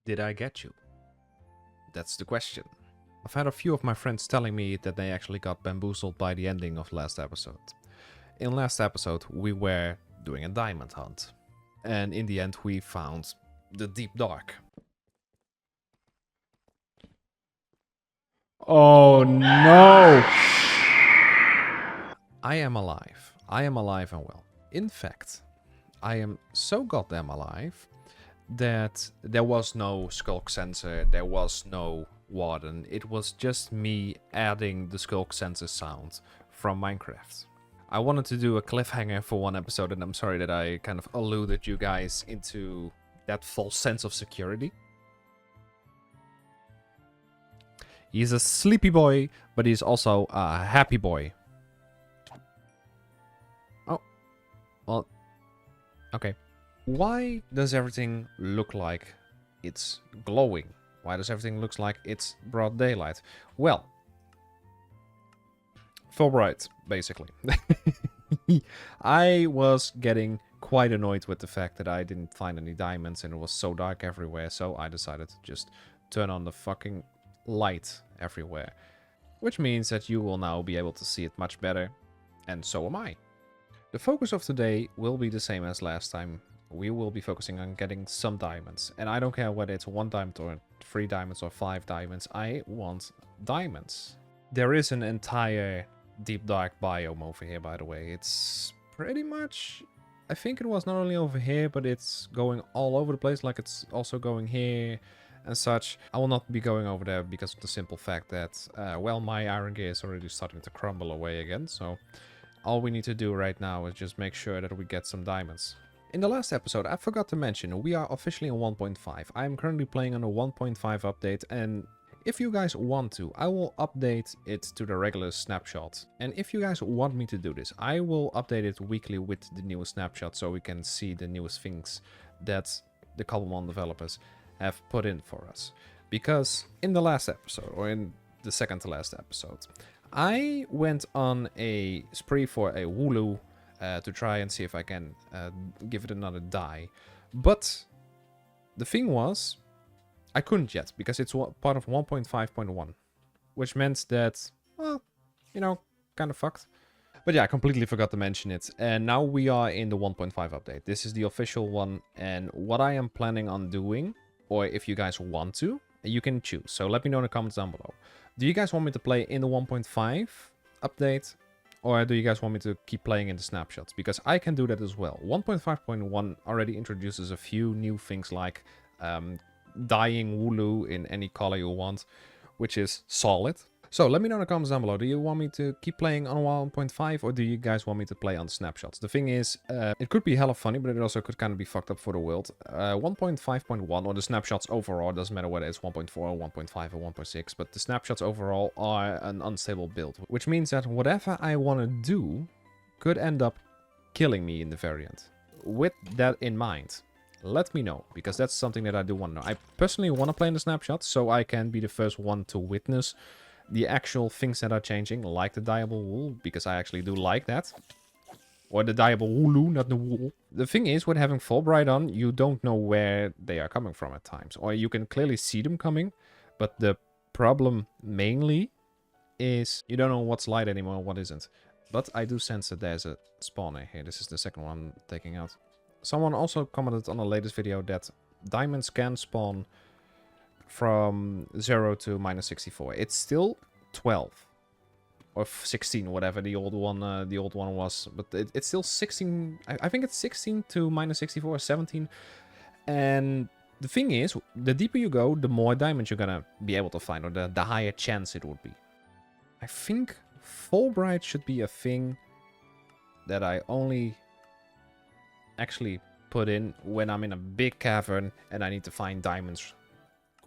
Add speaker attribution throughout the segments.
Speaker 1: Did I get you? That's the question. I've had a few of my friends telling me that they actually got bamboozled by the ending of last episode. In last episode, we were doing a diamond hunt. And in the end, we found the deep dark.
Speaker 2: Oh no!
Speaker 1: I am alive. I am alive and well. In fact, I am so goddamn alive that there was no skulk sensor, there was no warden. It was just me adding the skulk sensor sound from Minecraft. I wanted to do a cliffhanger for one episode, and I'm sorry that I kind of alluded you guys into that false sense of security. He's a sleepy boy, but he's also a happy boy. Oh, well, okay. Why does everything look like it's glowing? Why does everything look like it's broad daylight? Well, full bright, basically. I was getting quite annoyed with the fact that I didn't find any diamonds and it was so dark everywhere, so I decided to just turn on the fucking light everywhere. Which means that you will now be able to see it much better, and so am I. The focus of today will be the same as last time. We will be focusing on getting some diamonds. And I don't care whether it's 1 diamond or 3 diamonds or 5 diamonds. I want diamonds. There is an entire deep dark biome over here, by the way. It's pretty much... I think it was not only over here, but it's going all over the place. Like it's also going here and such. I will not be going over there because of the simple fact that, well, my iron gear is already starting to crumble away again. So all we need to do right now is just make sure that we get some diamonds. In the last episode, I forgot to mention, we are officially on 1.5. I am currently playing on a 1.5 update, and if you guys want to, I will update it to the regular snapshot. And if you guys want me to do this, I will update it weekly with the newest snapshot so we can see the newest things that the Cobblemon developers have put in for us. Because in the last episode, or in the second to last episode, I went on a spree for a Wooloo to try and see if I can give it another die. But the thing was, I couldn't yet, because it's part of 1.5.1. Which meant that, well, you know, kind of fucked. But yeah, I completely forgot to mention it. And now we are in the 1.5 update. This is the official one. And what I am planning on doing, or if you guys want to, you can choose. So let me know in the comments down below. Do you guys want me to play in the 1.5 update? Or do you guys want me to keep playing in the snapshots? Because I can do that as well. 1.5.1 already introduces a few new things like dyeing Wooloo in any color you want, which is solid. So let me know in the comments down below. Do you want me to keep playing on 1.5 or do you guys want me to play on the snapshots? The thing is, it could be hella funny, but it also could kind of be fucked up for the world. 1.5.1 or the snapshots overall, doesn't matter whether it's 1.4 or 1.5 or 1.6, but the snapshots overall are an unstable build, which means that whatever I want to do could end up killing me in the variant. With that in mind, let me know, because that's something that I do want to know. I personally want to play in the snapshots, so I can be the first one to witness the actual things that are changing, like the dyeable wool, because I actually do like that. Or the dyeable Wooloo, not the wool. The thing is, with having full bright on, you don't know where they are coming from at times. Or you can clearly see them coming, but the problem mainly is you don't know what's light anymore and what isn't. But I do sense that there's a spawner here. This is the second one I'm taking out. Someone also commented on the latest video that diamonds can spawn from 0 to -64. It's still 12 or 16, whatever the old one was, but it's still 16. I think it's 16 to -64 or 17. And the thing is, the deeper you go, the more diamonds you're gonna be able to find, or the higher chance it would be. I think Fulbright should be a thing that I only actually put in when I'm in a big cavern and I need to find diamonds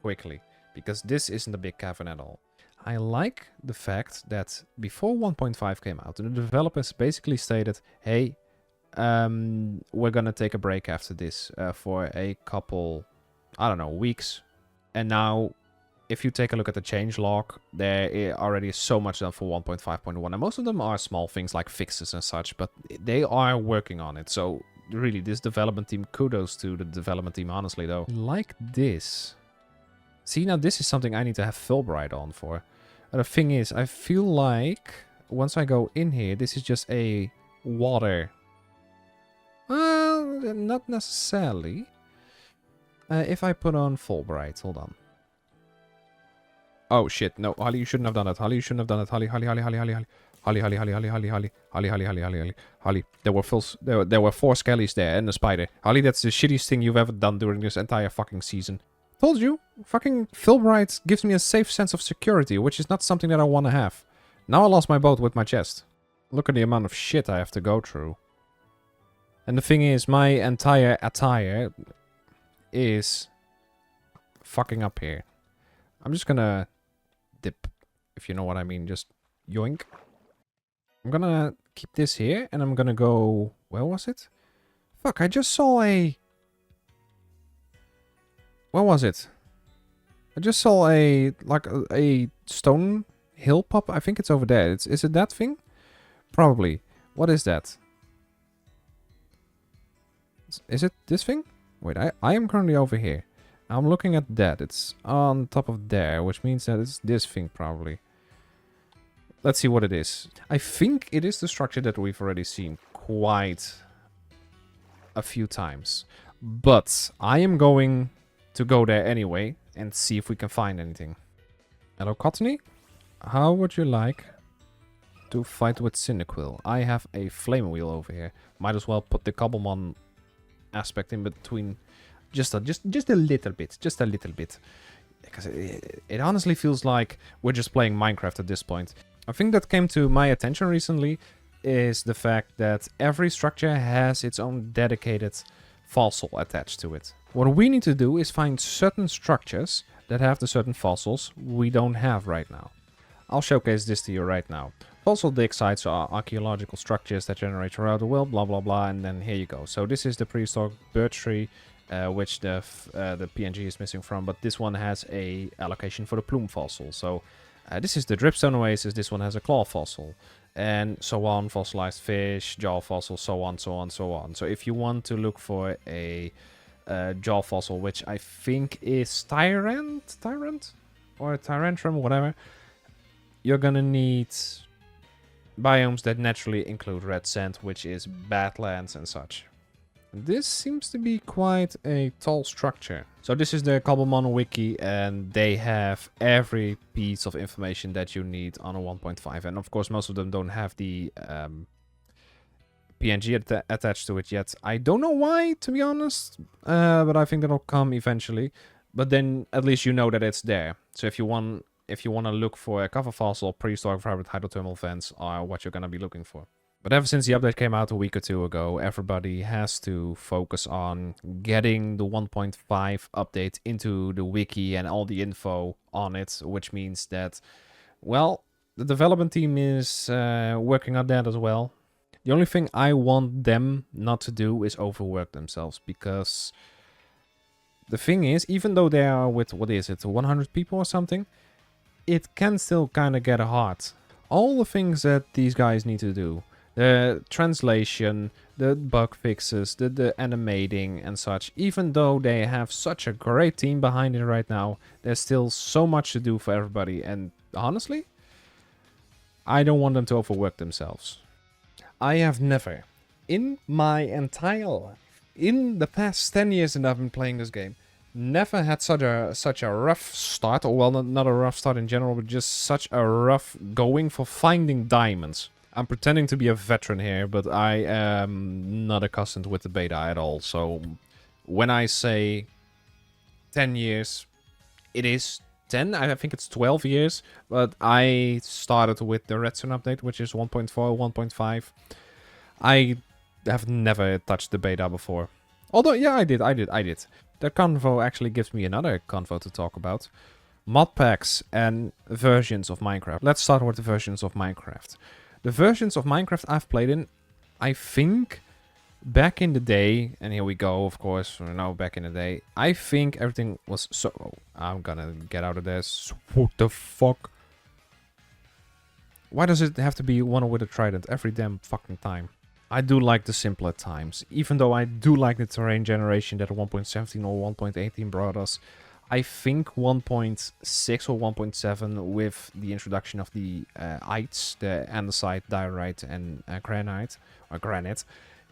Speaker 1: quickly, because this isn't a big cavern at all. I like the fact that before 1.5 came out, the developers basically stated, hey, we're gonna take a break after this for a couple, I don't know, weeks. And now, if you take a look at the changelog, there already is so much done for 1.5.1, and most of them are small things like fixes and such, but they are working on it. So really, this development team, kudos to the development team, honestly, though. Like this, See, now this is something I need to have Fulbright on for. And the thing is, I feel like once I go in here, this is just a water. Well, not necessarily. If I put on Fulbright, hold on. Oh shit, no, Harley, you shouldn't have done that. Harley, you shouldn't have done that. Harley. There were there were 4 skellies there and a spider. Harley, that's the shittiest thing you've ever done during this entire fucking season. Told you, fucking Fulbright gives me a safe sense of security, which is not something that I want to have. Now I lost my boat with my chest. Look at the amount of shit I have to go through. And the thing is, my entire attire is fucking up here. I'm just gonna dip, if you know what I mean, just yoink. I'm gonna keep this here, and I'm gonna go... Where was it? Fuck, I just saw a... Where was it? I just saw a... like a stone hill pop. I think it's over there. Is it that thing? Probably. What is that? Is it this thing? Wait, I am currently over here. I'm looking at that. It's on top of there, which means that it's this thing probably. Let's see what it is. I think it is the structure that we've already seen quite a few times. But I am going to go there anyway and see if we can find anything. Hello, Cottony? How would you like to fight with Cyndaquil? I have a flame wheel over here. Might as well put the Cobblemon aspect in between. Just a little bit. Just a little bit. Because it honestly feels like we're just playing Minecraft at this point. A thing that came to my attention recently is the fact that every structure has its own dedicated fossil attached to it. What we need to do is find certain structures that have the certain fossils we don't have right now. I'll showcase this to you right now. Fossil dig sites are archaeological structures that generate throughout the world, blah blah blah, and then here you go. So this is the prehistoric birch tree, which the PNG is missing from, but this one has a allocation for the plume fossil. So this is the dripstone oasis, this one has a claw fossil, and so on, fossilized fish, jaw fossil, so on, so on, so on. So if you want to look for a jaw fossil, which I think is Tyrant? Or Tyrantrum, whatever, you're gonna need biomes that naturally include red sand, which is badlands and such. This seems to be quite a tall structure. So this is the Cobblemon wiki, and they have every piece of information that you need on a 1.5. And of course, most of them don't have the PNG attached to it yet. I don't know why, to be honest, but I think that'll come eventually. But then at least you know that it's there. So if you want to look for a cover fossil, prehistoric vibrant hydrothermal vents are what you're going to be looking for. But ever since the update came out a week or 2 ago, everybody has to focus on getting the 1.5 update into the wiki and all the info on it, which means that, well, the development team is working on that as well. The only thing I want them not to do is overwork themselves, because the thing is, even though they are with, what is it, 100 people or something, it can still kind of get hard. All the things that these guys need to do, the translation, the bug fixes, the animating and such, even though they have such a great team behind it right now, there's still so much to do for everybody, and honestly, I don't want them to overwork themselves. I have never, in my entire life, in the past 10 years that I've been playing this game, never had such a rough start, or well, not a rough start in general, but just such a rough going for finding diamonds. I'm pretending to be a veteran here, but I am not accustomed with the beta at all. So when I say 10 years, it is 10. I think it's 12 years. But I started with the Redstone update, which is 1.4, 1.5. I have never touched the beta before. Although, yeah, I did. That convo actually gives me another convo to talk about. Mod packs and versions of Minecraft. Let's start with the versions of Minecraft. The versions of Minecraft I've played in, I think, back in the day, and here we go, of course, back in the day, I think everything was so... Oh, I'm gonna get out of this. What the fuck? Why does it have to be one with a trident every damn fucking time? I do like the simpler times. Even though I do like the terrain generation that 1.17 or 1.18 brought us, I think 1.6 or 1.7 with the introduction of the ites, the andesite, diorite, and granite, or granite,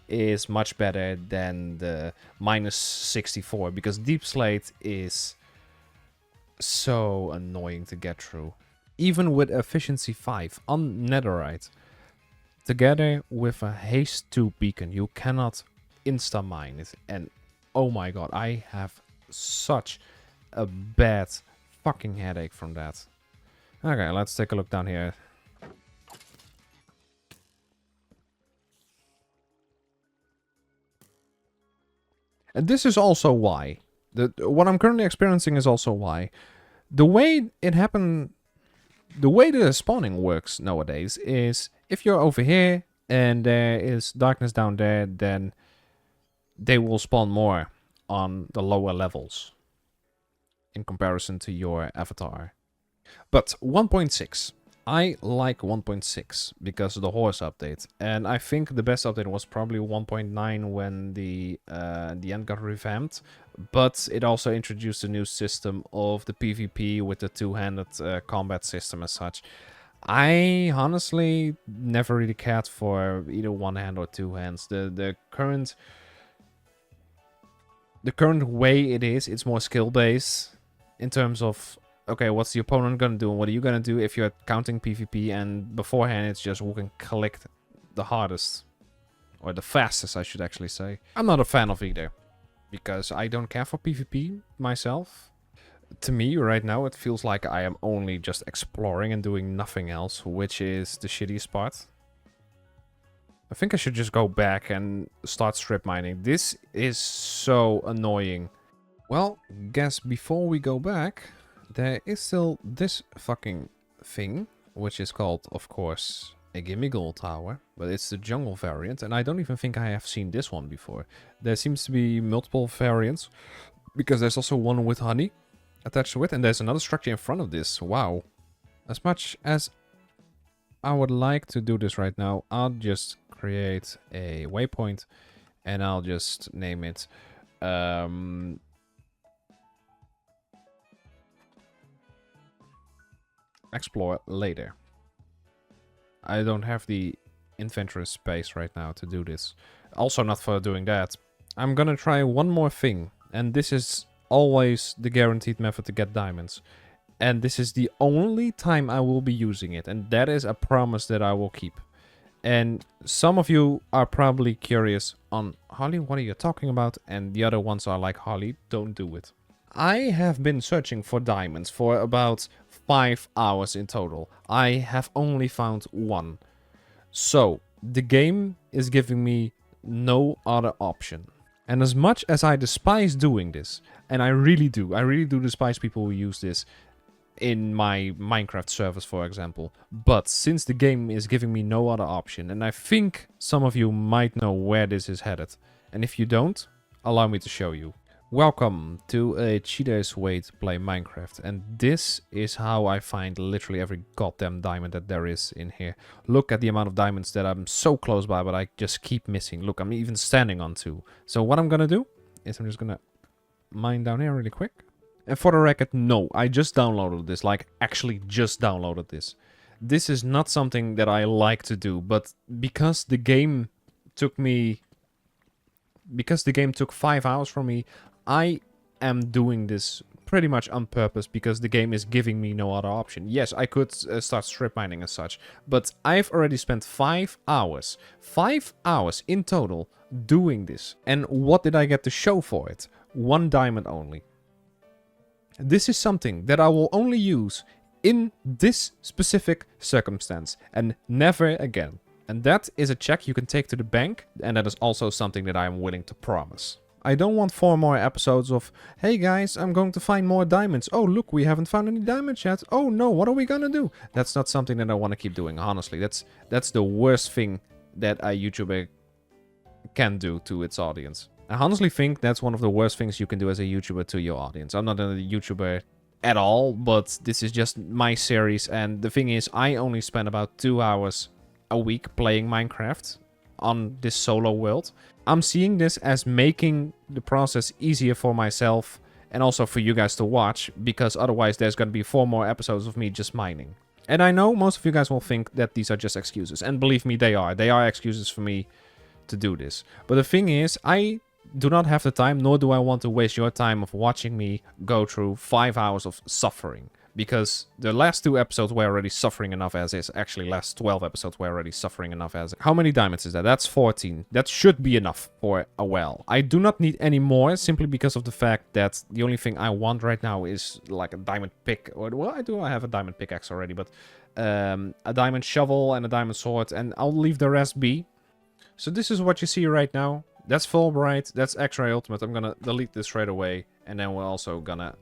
Speaker 1: is much better than the minus 64, because deep slate is so annoying to get through. Even with efficiency 5 on netherite, together with a haste 2 beacon, you cannot insta-mine it. And oh my god, I have such a bad fucking headache from that. Okay, let's take a look down here. And this is also why. What I'm currently experiencing is also why. The way it happened, the way the spawning works nowadays is if you're over here and there is darkness down there, then they will spawn more on the lower levels in comparison to your avatar. But 1.6. I like 1.6 because of the horse update, and I think the best update was probably 1.9 when the end got revamped, but it also introduced a new system of the PvP with the two-handed combat system as such. I honestly never really cared for either one hand or two hands. The current way it is, it's more skill based in terms of, okay, what's the opponent gonna do and what are you gonna do if you're counting PvP, and beforehand it's just who can collect the hardest. Or the fastest, I should actually say. I'm not a fan of either, because I don't care for PvP myself. To me, right now, it feels like I am only just exploring and doing nothing else, which is the shittiest part. I think I should just go back and start strip mining. This is so annoying. Well, guess before we go back, there is still this fucking thing, which is called, of course, a Gimme Gold Tower, but it's the jungle variant, and I don't even think I have seen this one before. There seems to be multiple variants, because there's also one with honey attached to it, and there's another structure in front of this. Wow. As much as I would like to do this right now, I'll just create a waypoint, and I'll just name it explore later. I don't have the inventory space right now to do this. Also not for doing that. I'm gonna try one more thing, and this is always the guaranteed method to get diamonds. And this is the only time I will be using it, and that is a promise that I will keep. And some of you are probably curious on, Harley, what are you talking about? And the other ones are like, Harley, don't do it. I have been searching for diamonds for about 5 hours in total. I have only found one. So, the game is giving me no other option. And as much as I despise doing this, and I really do despise people who use this in my Minecraft servers, for example. But since the game is giving me no other option, and I think some of you might know where this is headed. And if you don't, allow me to show you. Welcome to a cheater's way to play Minecraft, and this is how I find literally every goddamn diamond that there is in here. Look at the amount of diamonds that I'm so close by, but I just keep missing. Look, I'm even standing on 2. So what I'm gonna do is I'm just gonna mine down here really quick. And for the record, no, I just downloaded this, like actually just downloaded this. This is not something that I like to do, but because the game took 5 hours from me, I am doing this pretty much on purpose because the game is giving me no other option. Yes, I could start strip mining as such, but I've already spent 5 hours. 5 hours in total doing this. And what did I get to show for it? 1 diamond only. This is something that I will only use in this specific circumstance and never again. And that is a check you can take to the bank, and that is also something that I am willing to promise. I don't want 4 more episodes of, hey guys, I'm going to find more diamonds. Oh, look, we haven't found any diamonds yet. Oh no, what are we gonna do? That's not something that I want to keep doing, honestly. That's the worst thing that a YouTuber can do to its audience. I honestly think that's one of the worst things you can do as a YouTuber to your audience. I'm not a YouTuber at all, but this is just my series, and the thing is, I only spend about 2 hours a week playing Minecraft on this solo world. I'm seeing this as making the process easier for myself And also for you guys to watch, because otherwise there's going to be 4 more episodes of me just mining. And I know most of you guys will think that these are just excuses. And believe me, they are. They are excuses for me to do this. But the thing is, I do not have the time, nor do I want to waste your time of watching me go through 5 hours of suffering. Because the last 2 episodes were already suffering enough as is. Actually, last 12 episodes were already suffering enough as is. How many diamonds is that? That's 14. That should be enough for a well. I do not need any more, simply because of the fact that the only thing I want right now is like a diamond pick. Or, well, I have a diamond pickaxe already, but a diamond shovel and a diamond sword. And I'll leave the rest be. So this is what you see right now. That's full bright. That's X-ray ultimate. I'm gonna delete this straight away. And then we're also gonna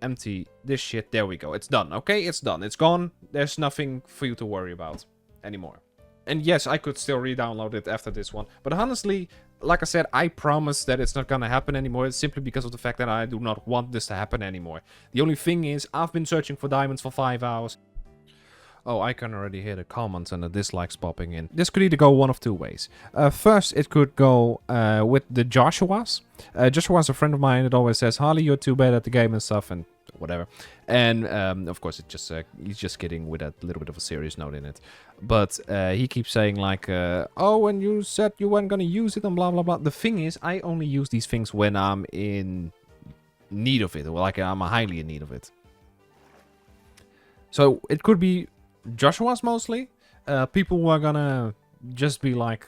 Speaker 1: empty this shit. There we go. It's done. Okay, it's done. It's gone. There's nothing for you to worry about anymore. And yes, I could still re-download it after this one. But honestly, like I said, I promise that it's not gonna happen anymore. It's simply because of the fact that I do not want this to happen anymore. The only thing is, I've been searching for diamonds for 5 hours. Oh, I can already hear the comments and the dislikes popping in. This could either go one of 2 ways. First, it could go with the Joshuas. Joshua's a friend of mine that always says, Harley, you're too bad at the game and stuff, and whatever. And, of course, he's just kidding with a little bit of a serious note in it. But he keeps saying, like, oh, and you said you weren't going to use it and blah, blah, blah. The thing is, I only use these things when I'm in need of it, or like I'm highly in need of it. So, it could be Joshua's mostly. People who are gonna just be like,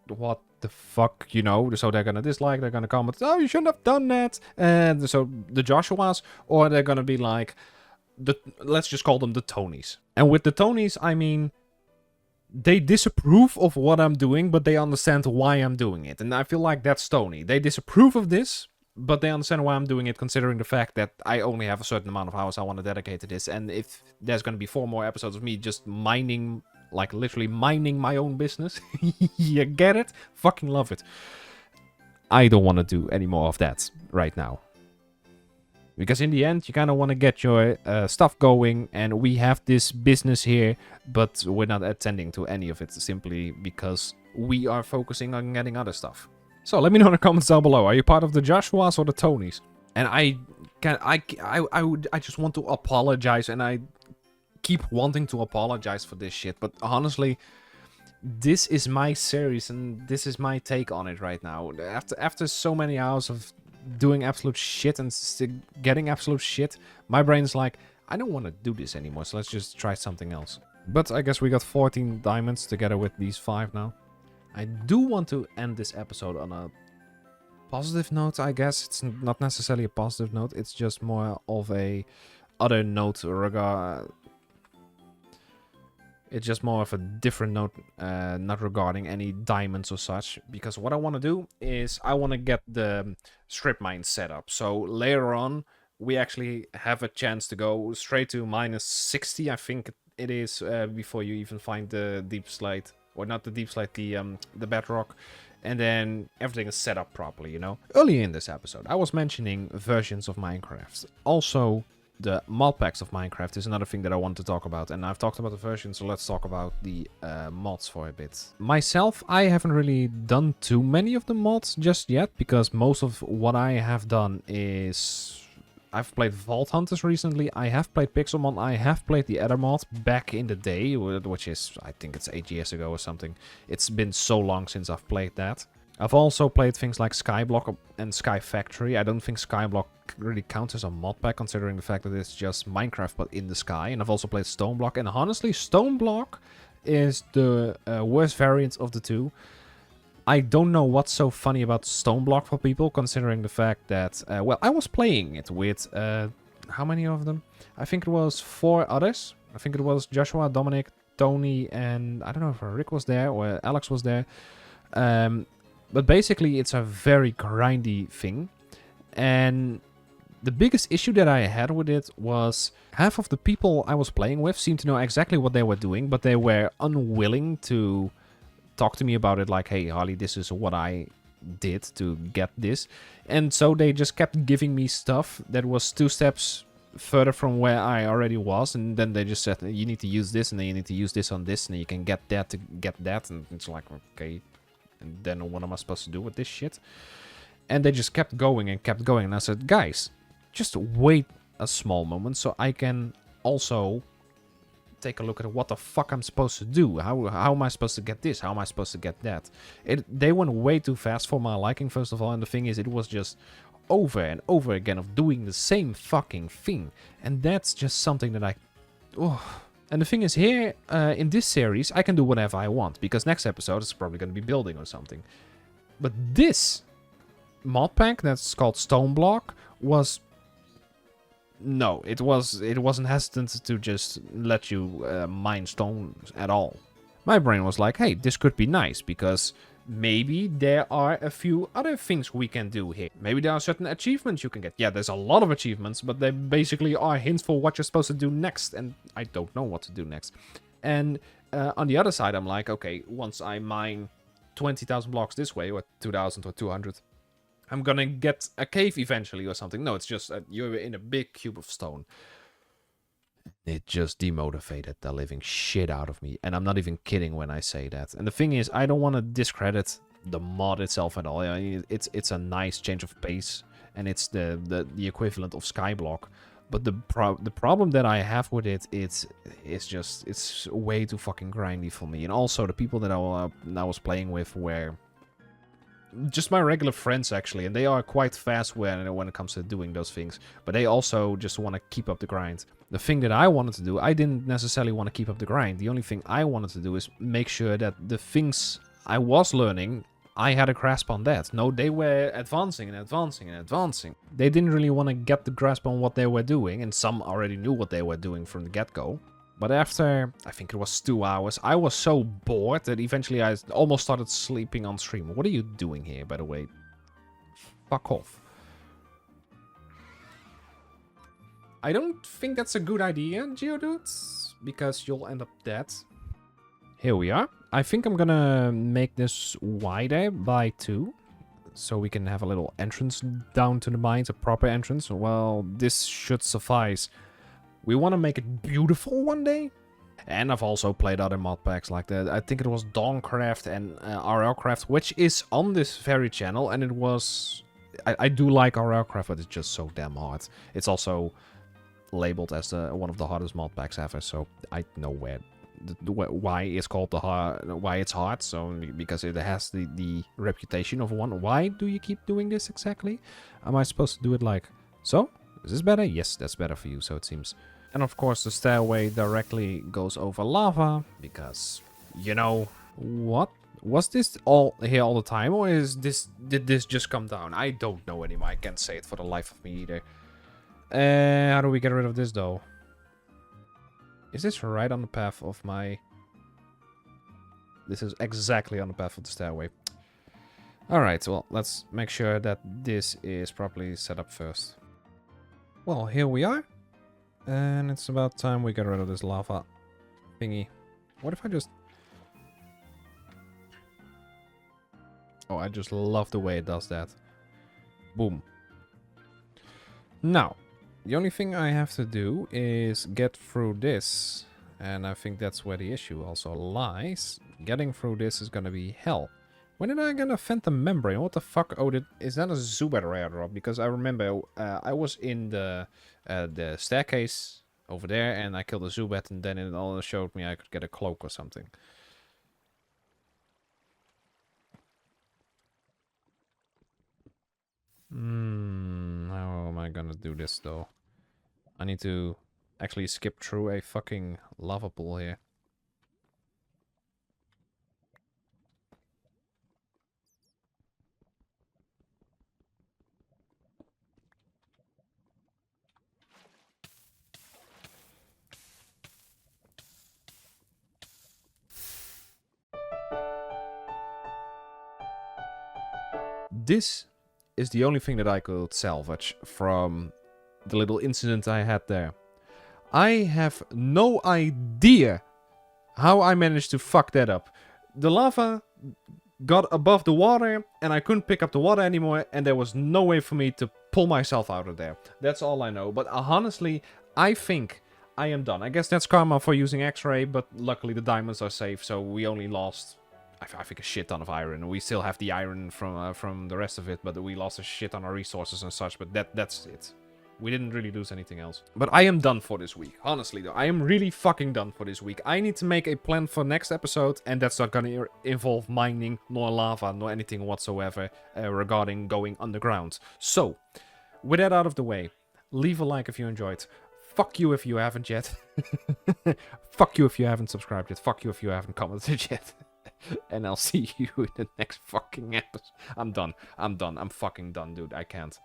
Speaker 1: what the fuck, you know? So they're gonna dislike, they're gonna comment, oh, you shouldn't have done that. And so the Joshua's, or they're gonna be like, let's just call them the Tonys. And with the Tonys, I mean, they disapprove of what I'm doing, but they understand why I'm doing it. And I feel like that's Tony. They disapprove of this, but they understand why I'm doing it, considering the fact that I only have a certain amount of hours I want to dedicate to this. And if there's going to be 4 more episodes of me just mining, like literally mining my own business, you get it? Fucking love it. I don't want to do any more of that right now. Because in the end, you kind of want to get your stuff going, and we have this business here, but we're not attending to any of it simply because we are focusing on getting other stuff. So let me know in the comments down below. Are you part of the Joshuas or the Tonys? And I just want to apologize, and I keep wanting to apologize for this shit. But honestly, this is my series, and this is my take on it right now. After so many hours of doing absolute shit and getting absolute shit, my brain's like, I don't want to do this anymore. So let's just try something else. But I guess we got 14 diamonds together with these 5 now. I do want to end this episode on a positive note, I guess. It's not necessarily a positive note. It's just more of a other note It's just more of a different note, not regarding any diamonds or such. Because what I want to do is I want to get the strip mine set up. So later on, we actually have a chance to go straight to -60, I think it is, before you even find the deep slate. Or not the deep slate, the bedrock. And then everything is set up properly, you know? Earlier in this episode, I was mentioning versions of Minecraft. Also, the mod packs of Minecraft is another thing that I want to talk about. And I've talked about the versions, so let's talk about the mods for a bit. Myself, I haven't really done too many of the mods just yet, because most of what I have done is... I've played Vault Hunters recently, I have played Pixelmon, I have played the other mod back in the day, which is, I think it's 8 years ago or something. It's been so long since I've played that. I've also played things like Skyblock and Sky Factory. I don't think Skyblock really counts as a mod pack, considering the fact that it's just Minecraft but in the sky. And I've also played Stoneblock, and honestly, Stoneblock is the worst variant of the 2. I don't know what's so funny about Stoneblock for people, considering the fact that, well, I was playing it with, how many of them? I think it was 4 others. I think it was Joshua, Dominic, Tony, and I don't know if Rick was there or Alex was there. But basically, it's a very grindy thing. And the biggest issue that I had with it was half of the people I was playing with seemed to know exactly what they were doing, but they were unwilling to talk to me about it, like, hey, Harley, this is what I did to get this. And so they just kept giving me stuff that was 2 steps further from where I already was, and then they just said, you need to use this, and then you need to use this on this, and then you can get that to get that, and it's like, okay, and then what am I supposed to do with this shit? And they just kept going and kept going. And I said, guys, just wait a small moment so I can also take a look at what the fuck I'm supposed to do. How am I supposed to get this? How am I supposed to get that? They went way too fast for my liking, first of all. And the thing is, it was just over and over again of doing the same fucking thing. And that's just something that I... Oh. And the thing is, here, in this series, I can do whatever I want. Because next episode is probably going to be building or something. But this mod pack that's called Stone Block was... No, it wasn't hesitant to just let you mine stones at all. My brain was like, hey, this could be nice, because maybe there are a few other things we can do here. Maybe there are certain achievements you can get. Yeah, there's a lot of achievements, but they basically are hints for what you're supposed to do next, and I don't know what to do next. And on the other side, I'm like, okay, once I mine 20,000 blocks this way, or 2,000 or 200... I'm gonna get a cave eventually or something. No, it's just you're in a big cube of stone. It just demotivated the living shit out of me. And I'm not even kidding when I say that. And the thing is, I don't want to discredit the mod itself at all. I mean, it's a nice change of pace. And it's the equivalent of Skyblock. But the problem that I have with it, it's way too fucking grindy for me. And also, the people that I was playing with were... just my regular friends, actually, and they are quite fast when it comes to doing those things, but they also just want to keep up the grind. The thing that I wanted to do, I didn't necessarily want to keep up the grind. The only thing I wanted to do is make sure that the things I was learning, I had a grasp on that. No, they were advancing and advancing and advancing. They didn't really want to get the grasp on what they were doing, and some already knew what they were doing from the get-go. But after, I think it was 2 hours, I was so bored that eventually I almost started sleeping on stream. What are you doing here, by the way? Fuck off. I don't think that's a good idea, Geodudes, because you'll end up dead. Here we are. I think I'm gonna make this wider by 2. So we can have a little entrance down to the mines, a proper entrance. Well, this should suffice. We want to make it beautiful one day. And I've also played other mod packs like that. I think it was Dawncraft and RLcraft, which is on this very channel. And it was... I do like RLcraft, but it's just so damn hard. It's also labeled as one of the hardest mod packs ever. So I know why it's called why it's hard. So because it has the reputation of one. Why do you keep doing this exactly? Am I supposed to do it like so? Is this better? Yes, that's better for you, so it seems. And of course, the stairway directly goes over lava, because, you know, what? Was this all here all the time, or did this just come down? I don't know anymore. I can't say it for the life of me either. How do we get rid of this, though? Is this right on the path of my... This is exactly on the path of the stairway. Alright, well, let's make sure that this is properly set up first. Well, here we are. And it's about time we get rid of this lava thingy. What if I just... Oh, I just love the way it does that. Boom. Now, the only thing I have to do is get through this. And I think that's where the issue also lies. Getting through this is gonna be hell. When did I get a Phantom Membrane? What the fuck? Oh, is that a Zubat rare drop? Because I remember I was in the staircase over there and I killed a Zubat, and then it all showed me I could get a cloak or something. How am I gonna do this though? I need to actually skip through a fucking lava pool here. This is the only thing that I could salvage from the little incident I had there. I have no idea how I managed to fuck that up. The lava got above the water and I couldn't pick up the water anymore, and there was no way for me to pull myself out of there. That's all I know. But honestly, I think I am done. I guess that's karma for using X-ray, but luckily the diamonds are safe, so we only lost I think a shit ton of iron. We still have the iron from the rest of it, but we lost a shit ton of resources and such. But that's it. We didn't really lose anything else. But I am done for this week. Honestly, though. I am really fucking done for this week. I need to make a plan for next episode. And that's not gonna involve mining, nor lava, nor anything whatsoever regarding going underground. So, with that out of the way, leave a like if you enjoyed. Fuck you if you haven't yet. Fuck you if you haven't subscribed yet. Fuck you if you haven't commented yet. And I'll see you in the next fucking episode. I'm done. I'm fucking done, dude. I can't.